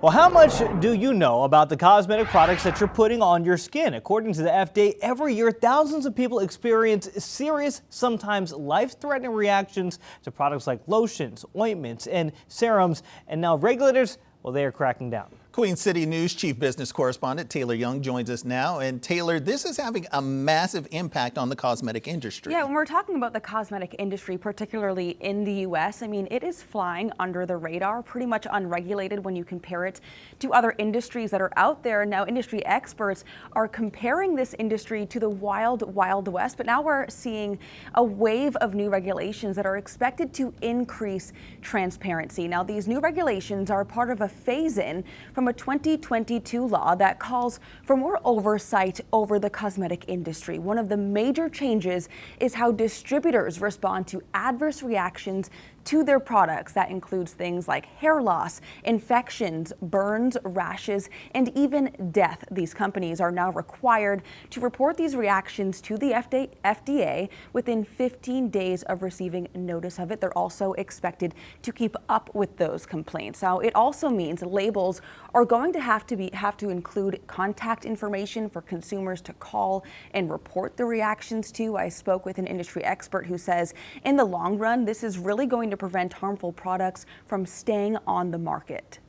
Well, how much do you know about the cosmetic products that you're putting on your skin? According to the FDA, every year thousands of people experience serious, sometimes life-threatening reactions to products like lotions, ointments, and serums. And now regulators, well, they are cracking down. Queen City News Chief Business Correspondent Taylor Young joins us now. And Taylor, this is having a massive impact on the cosmetic industry. Yeah, when we're talking about the cosmetic industry, particularly in the U.S., I mean, it is flying under the radar, pretty much unregulated when you compare it to other industries that are out there. Now, industry experts are comparing this industry to the wild, wild west, but now we're seeing a wave of new regulations that are expected to increase transparency. Now, these new regulations are part of a phase-in from a 2022 law that calls for more oversight over the cosmetic industry. One of the major changes is how distributors respond to adverse reactions to their products. That includes things like hair loss, infections, burns, rashes, and even death. These companies are now required to report these reactions to the FDA within 15 days of receiving notice of it. They're also expected to keep up with those complaints. Now, it also means labels are going to have to include contact information for consumers to call and report the reactions to. I spoke with an industry expert who says in the long run, this is really going to prevent harmful products from staying on the market.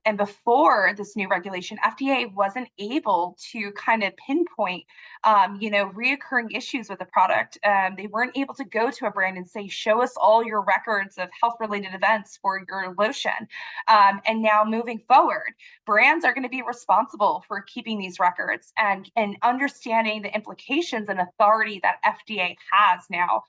And before this new regulation, FDA wasn't able to kind of pinpoint, reoccurring issues with the product. They weren't able to go to a brand and say, show us all your records of health-related events for your lotion. And now moving forward, brands are going to be responsible for keeping these records and understanding the implications and authority that FDA has now.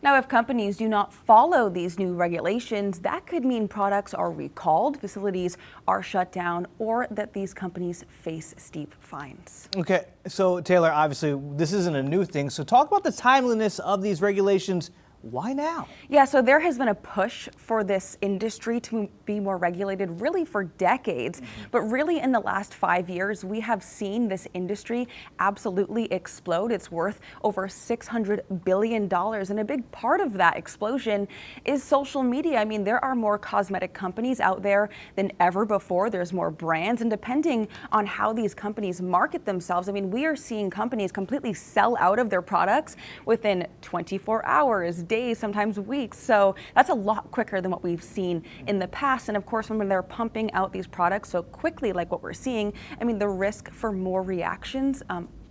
Now, if companies do not follow these new regulations, that could mean products are recalled, facilities are shut down, or that these companies face steep fines. Okay, so Taylor, obviously this isn't a new thing. So talk about the timeliness of these regulations. Why now? Yeah, so there has been a push for this industry to be more regulated really for decades. But really in the last 5 years, we have seen this industry absolutely explode. It's worth over $600 billion. And a big part of that explosion is social media. I mean, there are more cosmetic companies out there than ever before. There's more brands. And depending on how these companies market themselves, I mean, we are seeing companies completely sell out of their products within 24 hours, days, sometimes weeks. So that's a lot quicker than what we've seen in the past. And of course, when they're pumping out these products so quickly, like what we're seeing, I mean, the risk for more reactions,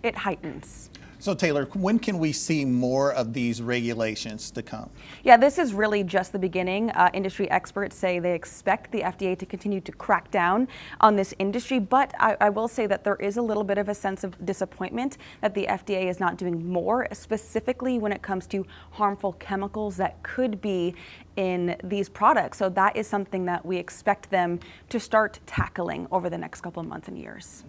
it heightens. So Taylor, when can we see more of these regulations to come? Yeah, this is really just the beginning. Industry experts say they expect the FDA to continue to crack down on this industry, but I will say that there is a little bit of a sense of disappointment that the FDA is not doing more, specifically when it comes to harmful chemicals that could be in these products. So that is something that we expect them to start tackling over the next couple of months and years.